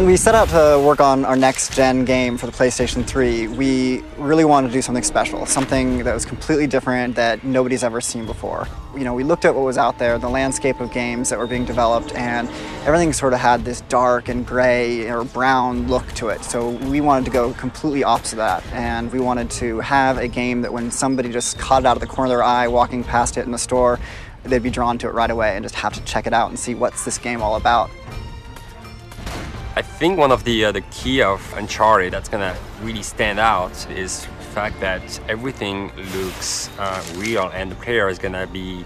When we set out to work on our next-gen game for the PlayStation 3, we really wanted to do something special, something that was completely different that nobody's ever seen before. You know, we looked at what was out there, the landscape of games that were being developed, and everything sort of had this dark and gray or brown look to it. So we wanted to go completely opposite of that, and we wanted to have a game that when somebody just caught it out of the corner of their eye walking past it in the store, they'd be drawn to it right away and just have to check it out and see what's this game all about. I think one of the key of Uncharted that's gonna really stand out is the fact that everything looks real, and the player is gonna be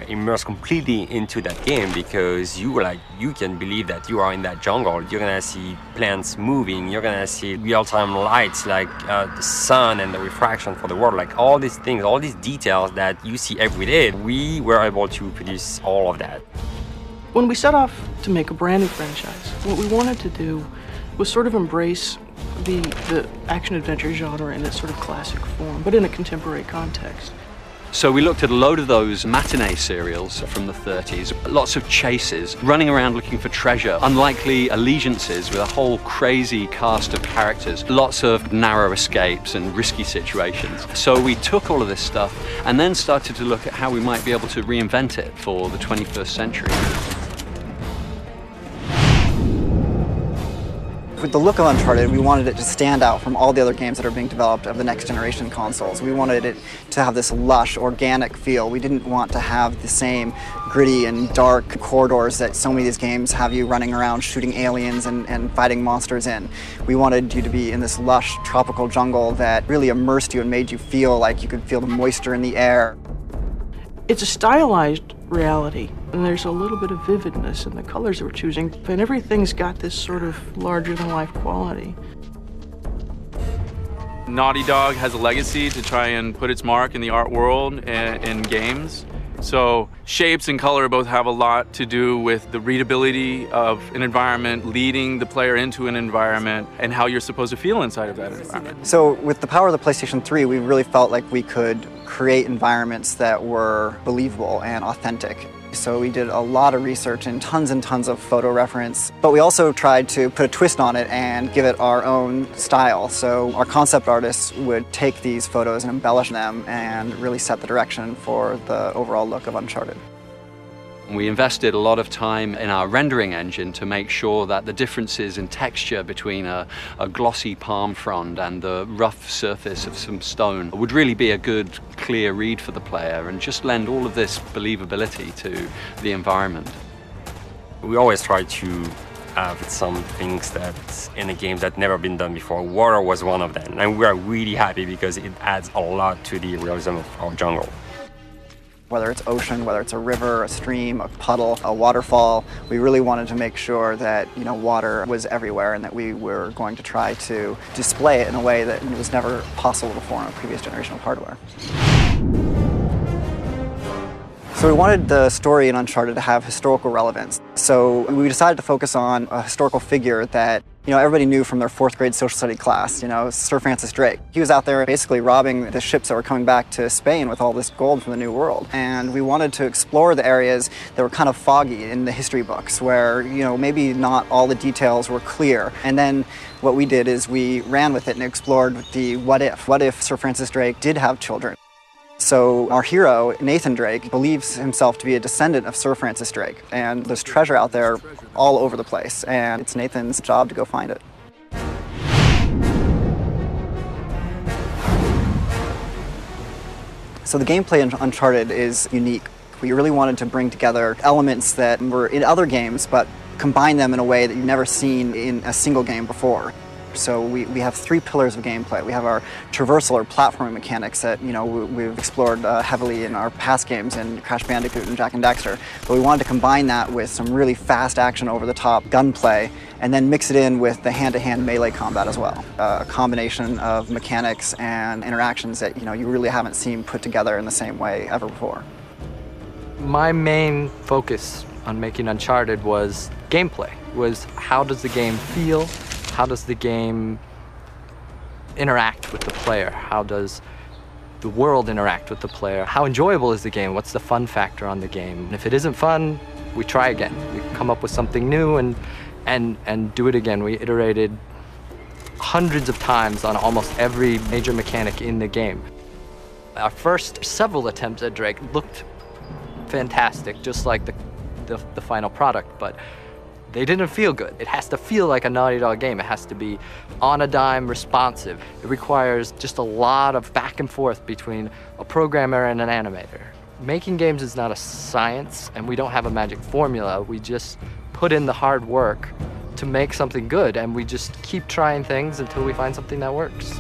immersed completely into that game, because you can believe that you are in that jungle. You're gonna see plants moving, you're gonna see real-time lights like the sun and the refraction for the world, like all these things, all these details that you see every day. We were able to produce all of that. When we set off to make a brand new franchise, what we wanted to do was sort of embrace the action-adventure genre in its sort of classic form, but in a contemporary context. So we looked at a load of those matinee serials from the 30s, lots of chases, running around looking for treasure, unlikely allegiances with a whole crazy cast of characters, lots of narrow escapes and risky situations. So we took all of this stuff and then started to look at how we might be able to reinvent it for the 21st century. With the look of Uncharted, we wanted it to stand out from all the other games that are being developed of the next generation consoles. We wanted it to have this lush, organic feel. We didn't want to have the same gritty and dark corridors that so many of these games have you running around shooting aliens and fighting monsters in. We wanted you to be in this lush, tropical jungle that really immersed you and made you feel like you could feel the moisture in the air. It's a stylized reality, and there's a little bit of vividness in the colors that we're choosing, and everything's got this sort of larger-than-life quality. Naughty Dog has a legacy to try and put its mark in the art world and in games. So shapes and color both have a lot to do with the readability of an environment, leading the player into an environment, and how you're supposed to feel inside of that environment. So with the power of the PlayStation 3, we really felt like we could create environments that were believable and authentic. So we did a lot of research and tons of photo reference, but we also tried to put a twist on it and give it our own style. So our concept artists would take these photos and embellish them and really set the direction for the overall look of Uncharted. We invested a lot of time in our rendering engine to make sure that the differences in texture between a glossy palm frond and the rough surface of some stone would really be a good, clear read for the player and just lend all of this believability to the environment. We always try to have some things that in a game that never been done before. Water was one of them, and we are really happy because it adds a lot to the realism of our jungle. Whether it's ocean, whether it's a river, a stream, a puddle, a waterfall, we really wanted to make sure that, you know, water was everywhere and that we were going to try to display it in a way that was never possible before on a previous generation of hardware. So we wanted the story in Uncharted to have historical relevance. So we decided to focus on a historical figure that, you know, everybody knew from their 4th grade social study class, you know, Sir Francis Drake. He was out there basically robbing the ships that were coming back to Spain with all this gold from the New World. And we wanted to explore the areas that were kind of foggy in the history books where, you know, maybe not all the details were clear. And then what we did is we ran with it and explored the what if. What if Sir Francis Drake did have children? So our hero, Nathan Drake, believes himself to be a descendant of Sir Francis Drake. And there's treasure out there all over the place, and it's Nathan's job to go find it. So the gameplay in Uncharted is unique. We really wanted to bring together elements that were in other games, but combine them in a way that you've never seen in a single game before. So we have 3 pillars of gameplay. We have our traversal or platforming mechanics that, you know, we've explored heavily in our past games in Crash Bandicoot and Jak and Daxter. But we wanted to combine that with some really fast action over-the-top gunplay and then mix it in with the hand-to-hand melee combat as well. A combination of mechanics and interactions that, you know, you really haven't seen put together in the same way ever before. My main focus on making Uncharted was gameplay, was how does the game feel? How does the game interact with the player? How does the world interact with the player? How enjoyable is the game? What's the fun factor on the game? And if it isn't fun, we try again. We come up with something new and and do it again. We iterated hundreds of times on almost every major mechanic in the game. Our first several attempts at Drake looked fantastic, just like the final product, but they didn't feel good. It has to feel like a Naughty Dog game. It has to be on a dime, responsive. It requires just a lot of back and forth between a programmer and an animator. Making games is not a science, and we don't have a magic formula. We just put in the hard work to make something good, and we just keep trying things until we find something that works.